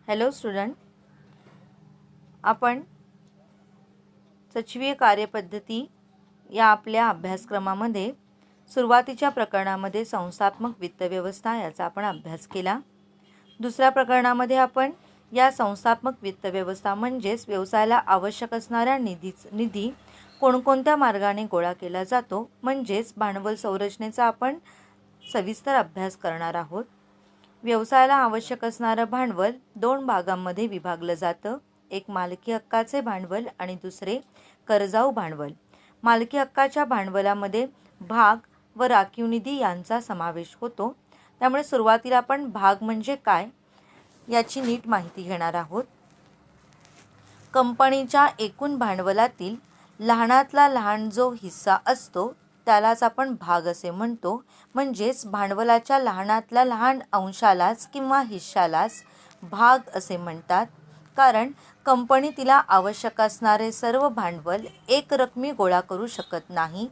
Hello student, आपण सचिवीय कार्यपद्धती या आपल्या अभ्यासक्रमामध्ये सुरुवातीच्या प्रकरणामध्ये संस्थात्मक वित्तव्यवस्था याचा आपण अभ्यास केला। दुसऱ्या प्रकरणामध्ये आपण या संस्थात्मक वित्तव्यवस्था म्हणजेच व्यवसायाला आवश्यक असणाऱ्या निधी कोणकोणत्या मार्गाने गोळा केला जातो म्हणजेच भांडवल संरचनेचा आपण सविस्तर अभ्यास करणार आहोत। व्यवसायाला आवश्यक असणारं भांडवल दोन भागांमध्ये विभागलं जातं। एक मालकी हक्काचे भांडवल आणि दुसरे कर्जाऊ भांडवल। मालकी हक्काच्या भांडवलामध्ये भाग व राखीव निधी यांचा समावेश होतो। त्यामुळे सुरुवातीला आपण भाग म्हणजे काय याची नीट माहिती घेणार आहोत। कंपनीच्या एकूण भांडवलातील लहानातला लहान जो हिस्सा असतो त्यालाच आपण भाग असे म्हणतो। म्हणजेच भांडवलाच्या लहानातल्या लहान अंशालाच किंवा हिश्श्यालाच भाग असे म्हणतात। कारण कंपनी तिला आवश्यक असणारे सर्व भांडवल एक रकमी गोळा करू शकत नाही।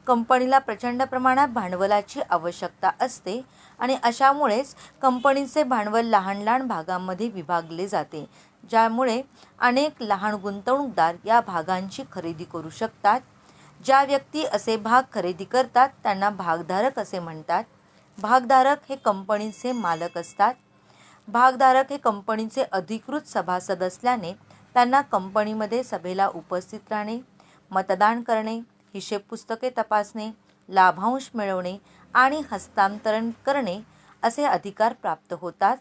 कंपनीला प्रचंड प्रमाणात भांडवलाची आवश्यकता असते आणि अशामुळेच कंपनीचे भांडवल लहान लहान भागांमध्ये विभागले जाते, ज्यामुळे अनेक लहान गुंतवणूकदार या भागांची खरेदी करू शकतात। ज्या व्यक्ती असे भाग खरेदी करतात त्यांना भागधारक असे म्हणतात। भागधारक हे कंपनीचे मालक असतात। भागधारक हे कंपनीचे अधिकृत सभासद असल्याने त्यांना कंपनीमध्ये सभेला उपस्थित राहणे, मतदान करणे, हिशेब पुस्तके तपासणे, लाभांश मिळवणे आणि हस्तांतरण करणे असे अधिकार प्राप्त होतात।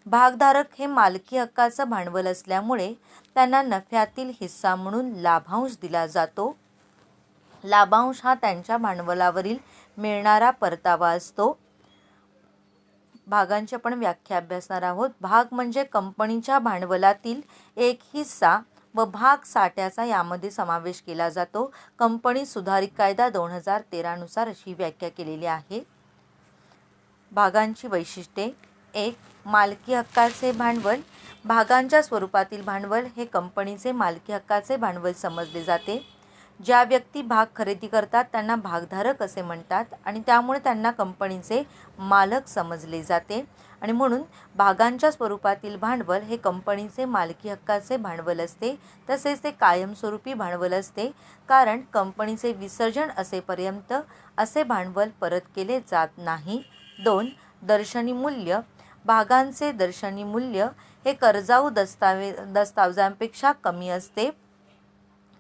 भागधारक हे मालकी हक्काचं भांडवल असल्यामुळे त्यांना नफ्यातील हिस्सा म्हणून लाभांश दिला जातो। लाभांश हा त्यांच्या भांडवलावरील मिळणारा परतावा असतो। भागांची आपण व्याख्या अभ्यासणार आहोत। भाग म्हणजे कंपनीच्या भांडवलातील एक हिस्सा व भाग साठ्याचा यामध्ये समावेश केला जातो। कंपनी सुधारित कायदा 2013 नुसार अशी व्याख्या केलेली आहे। भागांची वैशिष्ट्ये: 1. मालकी हक्काचे भांडवल। भागांच्या स्वरूपातील भांडवल हे कंपनीचे मालकी हक्काचे भांडवल समजले जाते। ज्या व्यक्ती भाग खरेदी करतात त्यांना भागधारक असे म्हणतात आणि त्यामुळे त्यांना कंपनीचे मालक समजले जाते आणि म्हणून भागांच्या स्वरूपातील भांडवल हे कंपनीचे मालकी हक्काचे भांडवल असते। तसेच ते कायमस्वरूपी भांडवल असते, कारण कंपनीचे विसर्जन असेपर्यंत असे भांडवल परत केले जात नाही। 2. दर्शनी मूल्य। भागांचे दर्शनी मूल्य हे कर्जाऊ दस्तावेजांपेक्षा कमी असते।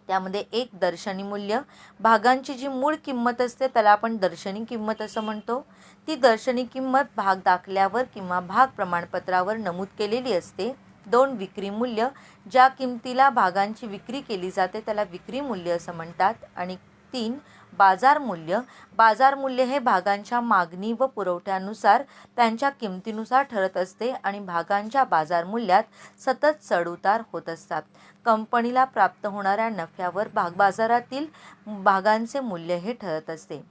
त्यामध्ये एक दर्शनी मूल्य, भागांची जी मूळ किंमत असते त्याला आपण दर्शनी किंमत असं म्हणतो। ती दर्शनी किंमत भाग दाखल्यावर किंवा भाग प्रमाणपत्रावर नमूद केलेली असते। 2. विक्री मूल्य। ज्या किमतीला भागांची विक्री केली जाते त्याला विक्री मूल्य असं म्हणतात। आणि 3. बाजार मूल्य। बाजार मूल्य हे भागांच्या मागणी व पुरवठ्यानुसार त्यांच्या किमतीनुसार ठरत असते आणि भागांच्या बाजार मूल्यात सतत चढउतार होत असतात। कंपनीला प्राप्त होणाऱ्या नफ्यावर भागबाजारातील भागांचे मूल्य हे ठरत असते।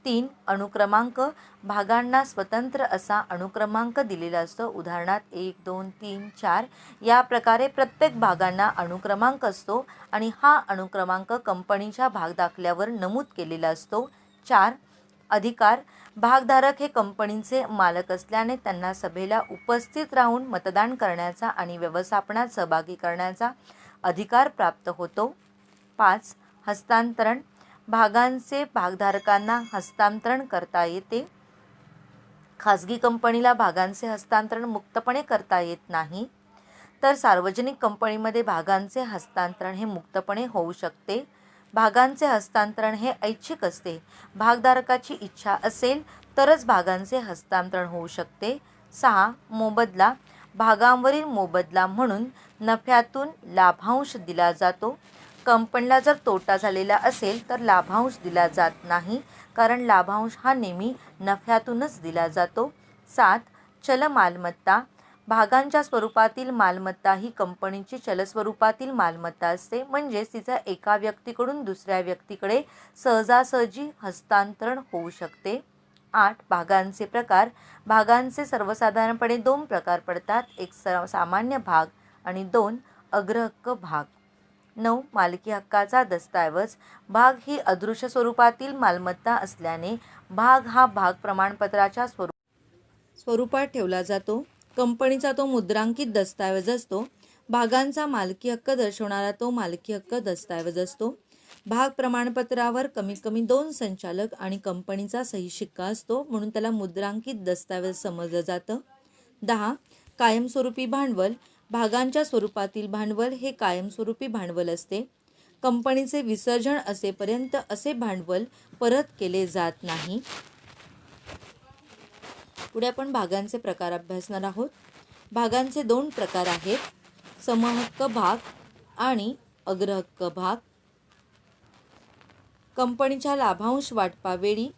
3. अनुक्रमांक। भागांना स्वतंत्र असा अनुक्रमांक दिलेला असतो। उदाहरणार्थ 1, 2, 3, 4 या प्रकारे प्रत्येक भागांना अनुक्रमांक असतो आणि हा अनुक्रमांक कंपनीच्या भाग दाखल्यावर नमूद केलेला असतो। 4. अधिकार। भागधारक हे कंपनीचे मालक असल्याने त्यांना सभेला उपस्थित राहून मतदान करण्याचा आणि व्यवस्थापनात सहभागी करण्याचा अधिकार प्राप्त होतो। 5. हस्तांतरण। भागांचे भागधारकांना हस्तांतरण करता येते। खाजगी कंपनीला भागांचे हस्तांतरण मुक्तपणे करता येत नाही, तर सार्वजनिक कंपनीमध्ये भागांचे हस्तांतरण हे मुक्तपणे होऊ शकते। भागांचे हस्तांतरण हे ऐच्छिक असते। भागधारकाची इच्छा असेल तरच भागांचे हस्तांतरण होऊ शकते। 6. मोबदला। भागांवरील मोबदला म्हणून नफ्यातून लाभांश दिला जातो। कंपनीला जर तोटा झालेला असेल तर लाभांश दिला जात नाही, कारण लाभांश हा नेहमी नफ्यातूनच दिला जातो। 7. चल मालमत्ता। भागांच्या स्वरूपातील मालमत्ता ही कंपनीची चलस्वरूपातील मालमत्ता असते, म्हणजेच तिचा एका व्यक्तीकडून दुसऱ्या व्यक्तीकडे सहजासहजी हस्तांतरण होऊ शकते। 8. भागांचे प्रकार। भागांचे सर्वसाधारणपणे 2 प्रकार पडतात, एक सामान्य भाग आणि 2 अग्रहक्क भाग। 9. मालकी हक्काचा दस्तऐवज। भाग ही अदृश्य स्वरूपातील मालमत्ता असल्याने भाग हा भाग प्रमाणपत्राच्या स्वरूपात ठेवला जातो। कंपनीचा तो मुद्रांकित दस्तऐवज असतो. भागांचा मालकी हक्क दर्शवणारा तो मालकी हक्क दस्तऐवज असतो. भाग प्रमाणपत्रावर कमीत कमी 2 संचालक आणि कंपनीचा सही शिक्का असतो, म्हणून त्याला मुद्रांकित दस्तऐवज समजलं जातं. 10. कायमस्वरूपी भांडवल. भागांच्या स्वरूपातील भांडवल हे कायमस्वरूपी भांडवल असते. कंपनीचे विसर्जन असेपर्यंत असे भांडवल परत केले जात नाही. पुढे आपण भागांचे प्रकार अभ्यासणार आहोत. भागांचे 2 प्रकार आहेत, समहक्क भाग आणि अग्रहक्क भाग. कंपनीच्या लाभांश वाटपावेळी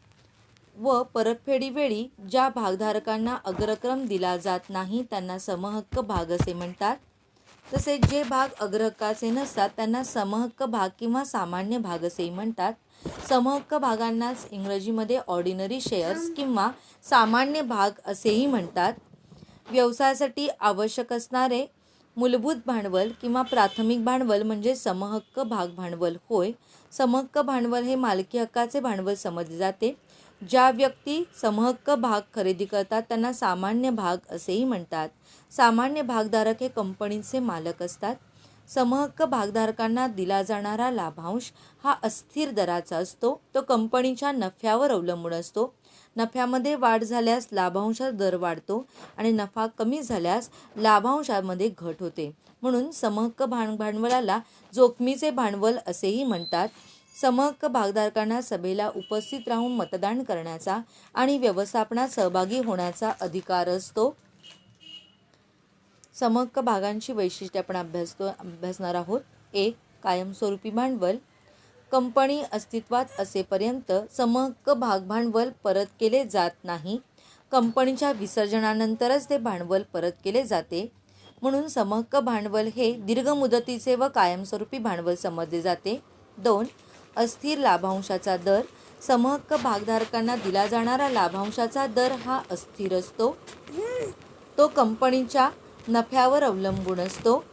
व परतफेडीवेळी ज्या भागधारकांना अग्रक्रम दिला जात नाही त्यांना समहक्क भाग असे म्हणतात. तसेच जे भाग अग्रहक्काचे नसतात त्यांना समहक्क भाग किंवा सामान्य भाग असेही म्हणतात. समहक्क भागांनाच इंग्रजीमध्ये ऑर्डिनरी शेअर्स किंवा सामान्य भाग असेही म्हणतात. व्यवसायासाठी आवश्यक असणारे मूलभूत भांडवल किंवा प्राथमिक भांडवल म्हणजे समहक्क भाग भांडवल होय. समहक्क भांडवल हे मालकी हक्काचे भांडवल समजले जाते. ज्या व्यक्ती समहक्क भाग खरेदी करतात त्यांना सामान्य भाग असेही म्हणतात. सामान्य भागधारक हे कंपनीचे मालक असतात. समहक्क भागधारकांना दिला जाणारा लाभांश हा अस्थिर दराचा असतो. तो कंपनीच्या नफ्यावर अवलंबून असतो. नफ्यामध्ये वाढ झाल्यास लाभांशाचा दर वाढतो आणि नफा कमी झाल्यास लाभांशामध्ये घट होते. म्हणून समहक्क भांडवलाला जोखमीचे भांडवल असेही म्हणतात. समहक्क भागधारकांना सभेला उपस्थित राहून मतदान करण्याचा आणि व्यवस्थापनात सहभागी होण्याचा अधिकार असतो. समहक्क भागांची वैशिष्ट्ये आपण अभ्यासणार आहोत. 1. कायमस्वरूपी भांडवल. कंपनी अस्तित्वात असेपर्यंत समहक्क भाग भांडवल परत केले जात नाही. कंपनीच्या विसर्जनानंतरच ते भांडवल परत केले जाते. म्हणून समहक्क भांडवल हे दीर्घ मुदतीचे व कायमस्वरूपी भांडवल समजले जाते. 2. अस्थिर लाभांशाचा दर. समहक्क भागधारकांना दिला जाणारा लाभांशाचा दर हा अस्थिर असतो. तो कंपनीच्या नफ्यावर अवलंबून असतो.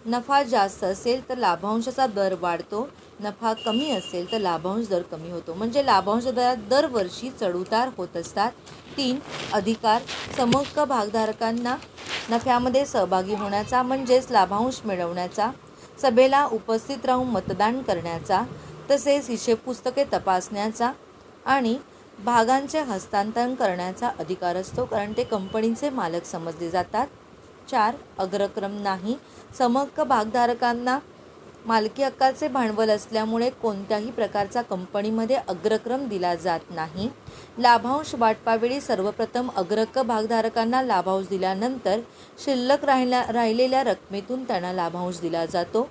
नफा जास्त असेल तर लाभांशाचा दर वाढतो, नफा कमी असेल तर लाभांश दर कमी होतो. म्हणजे लाभांश दरात दरवर्षी चढउतार होत असतात. 3. अधिकार. समहक्क भागधारकांना नफ्यामध्ये सहभागी होण्याचा म्हणजेच लाभांश मिळवण्याचा, सभेला उपस्थित राहून मतदान करण्याचा, तसेच हिशेब पुस्तके तपासण्याचा आणि भागांचे हस्तांतरण करण्याचा अधिकार असतो, कारण ते कंपनीचे मालक समजले जातात. 4. अग्रक्रम नाही. समहक्क भागधारकांना मालकी हक्काचे भांडवल असल्यामुळे कोणत्याही प्रकारचा कंपनीमध्ये अग्रक्रम दिला जात नाही. लाभांश वाटपावेळी सर्वप्रथम अग्रहक्क भागधारकांना लाभांश दिल्यानंतर शिल्लक राहिलेल्या रकमेतून त्यांना लाभांश दिला जातो.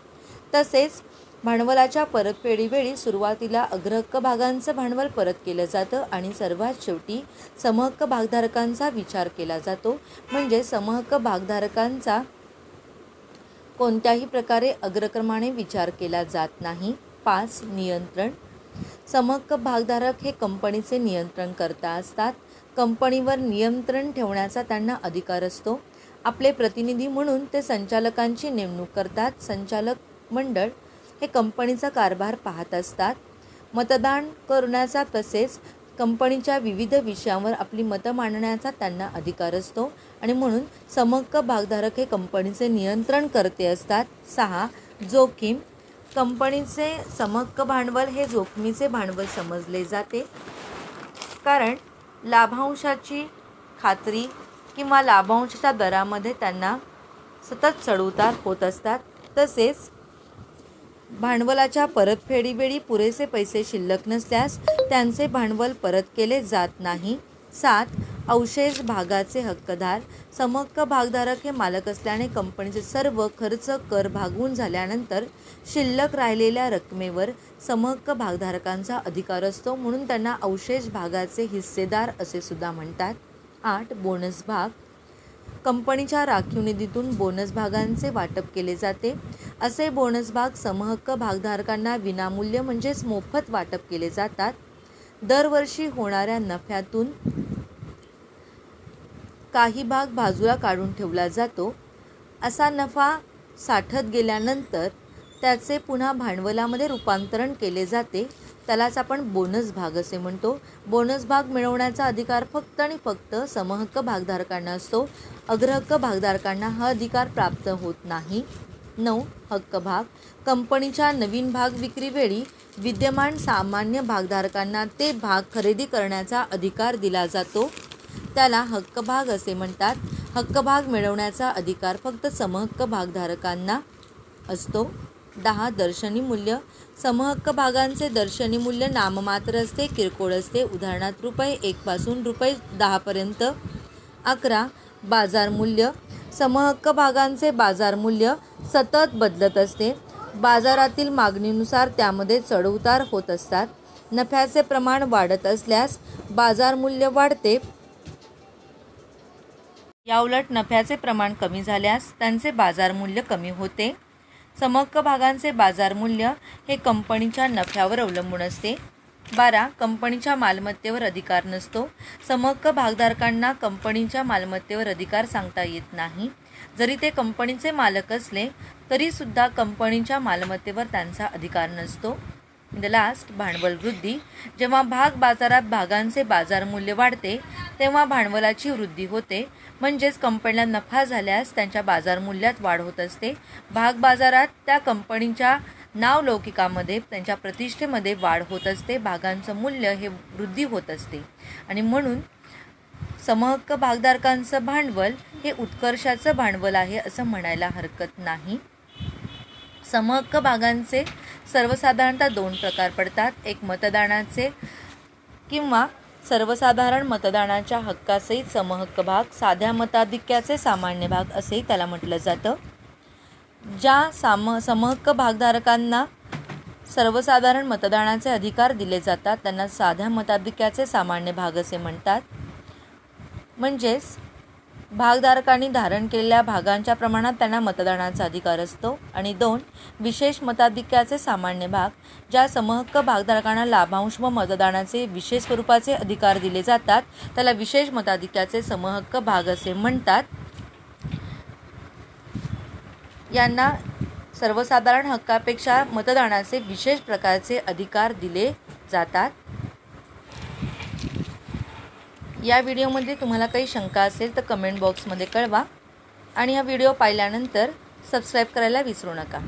तसेच भांडवलाच्या परतफेडीवेळी सुरुवातीला अग्रहक्क भागांचं भांडवल परत केलं जातं आणि सर्वात शेवटी समहक्क भागधारकांचा विचार केला जातो. म्हणजे समहक्क भागधारकांचा कोणत्याही प्रकारे अग्रक्रमाने विचार केला जात नाही. 5. नियंत्रण. समहक्क भागधारक हे कंपनीचे नियंत्रणकर्ता असतात. कंपनीवर नियंत्रण ठेवण्याचा त्यांना अधिकार असतो. आपले प्रतिनिधी म्हणून ते संचालकांची नेमणूक करतात. संचालक मंडळ हे कंपनीचा कारभार पाहत असतात. मतदान करण्याचा तसेच कंपनीच्या विविध विषयांवर आपली मतं मांडण्याचा त्यांना अधिकार असतो आणि म्हणून समहक्क भागधारक हे कंपनीचे नियंत्रणकर्ते असतात. 6. जोखीम. कंपनीचे समहक्क भांडवल हे जोखमीचे भांडवल समजले जाते, कारण लाभांशाची खात्री किंवा लाभांशाच्या दरामध्ये त्यांना सतत चढउतार होत असतात. तसेच भांडवलाच्या परतफेडीवेळी पुरेसे पैसे शिल्लक नसल्यास त्यांचे भांडवल परत केले जात नाही. 7. अवशेष भागाचे हक्कदार. समहक्क भागधारक हे मालक असल्याने कंपनीचे सर्व खर्च कर भागवून झाल्यानंतर शिल्लक राहिलेल्या रकमेवर समहक्क भागधारकांचा अधिकार असतो, म्हणून त्यांना अवशेष भागाचे हिस्सेदार असे सुद्धा म्हणतात. 8. बोनस भाग. कंपनीच्या राखीव निधीतून बोनस भागांचे वाटप केले जाते. असे बोनस भाग समहक्क भागधारकांना विनामूल्य म्हणजेच मोफत वाटप केले जातात. दरवर्षी होणाऱ्या नफ्यातून काही भाग बाजूला काढून ठेवला जातो. असा नफा साठत गेल्यानंतर त्याचे पुन्हा भांडवलामध्ये रूपांतरण केले जाते. त्यालाच आपण बोनस भाग असे म्हणतो. बोनस भाग मिळवण्याचा अधिकार फक्त आणि फक्त समहक्क भागधारकांना असतो. अग्रहक्क भागधारकांना हा अधिकार प्राप्त होत नाही. 9. हक्क भाग. कंपनीच्या नवीन भाग विक्रीवेळी विद्यमान सामान्य भागधारकांना ते भाग खरेदी करण्याचा अधिकार दिला जातो, त्याला हक्क भाग असे म्हणतात. हक्क भाग मिळवण्याचा अधिकार फक्त समहक्क भागधारकांना असतो. 10. दर्शनी मूल्य. समहक्क भागांचे दर्शनी मूल्य नाममात्र असते, किरकोळ असते. उदाहरणार्थ ₹1 पासून ₹10 पर्यंत. 11. बाजार मूल्य. समहक्क भागांचे बाजार मूल्य सतत बदलत असते. बाजारातील मागणीनुसार त्यामध्ये चढउतार होत असतात. नफ्याचे प्रमाण वाढत असल्यास बाजार मूल्य वाढते. याउलट नफ्याचे प्रमाण कमी झाल्यास त्यांचे बाजार मूल्य कमी होते. समहक्क भागांचे बाजार मूल्य हे कंपनीच्या नफ्यावर अवलंबून असते. 12. कंपनीच्या मालमत्तेवर अधिकार नसतो. समहक्क भागधारकांना कंपनीच्या मालमत्तेवर अधिकार सांगता येत नाही. जरी ते कंपनीचे मालक असले तरीसुद्धा कंपनीच्या मालमत्तेवर त्यांचा अधिकार नसतो. The last. भांडवल वृद्धी. जेव्हा भाग बाजारात भागांचे बाजार मूल्य वाढते तेव्हा भांडवलाची वृद्धी होते, म्हणजेच कंपनीला नफा झाल्यास त्यांच्या बाजार मूल्यात वाढ होत असते. भाग बाजारात त्या कंपनीच्या नावलौकिकामध्ये, त्यांच्या प्रतिष्ठेमध्ये वाढ होत असते. भागांचं मूल्य हे वृद्धी होत असते आणि म्हणून समहक्क भागधारकांचं भांडवल हे उत्कर्षाचं भांडवल आहे असं म्हणायला हरकत नाही. समहक्क भागांचे सर्वसाधारणतः 2 प्रकार पडतात. एक मतदानाचे किंवा सर्वसाधारण मतदानाच्या हक्कासहित समहक्क भाग, साध्या मताधिक्याचे सामान्य भाग असे त्याला म्हटलं जातं. ज्या समहक्क भागधारकांना सर्वसाधारण मतदानाचे अधिकार दिले जातात त्यांना साध्या मताधिक्याचे सामान्य भाग असे म्हणतात. म्हणजेच भागधारकांनी धारण केलेल्या भागांच्या प्रमाणात त्यांना मतदानाचा अधिकार असतो. आणि 2. विशेष मताधिक्याचे सामान्य भाग. ज्या समहक्क भागधारकांना लाभांश व मतदानाचे विशेष स्वरूपाचे अधिकार दिले जातात त्याला विशेष मताधिक्याचे समहक्क भाग असे म्हणतात. यांना सर्वसाधारण हक्कापेक्षा मतदानाचे विशेष प्रकारचे अधिकार दिले जातात. या व्हिडिओमध्ये तुम्हाला काही शंका असेल तर कमेंट बॉक्समध्ये कळवा आणि हा व्हिडिओ पाहिल्यानंतर सबस्क्राईब करायला विसरू नका.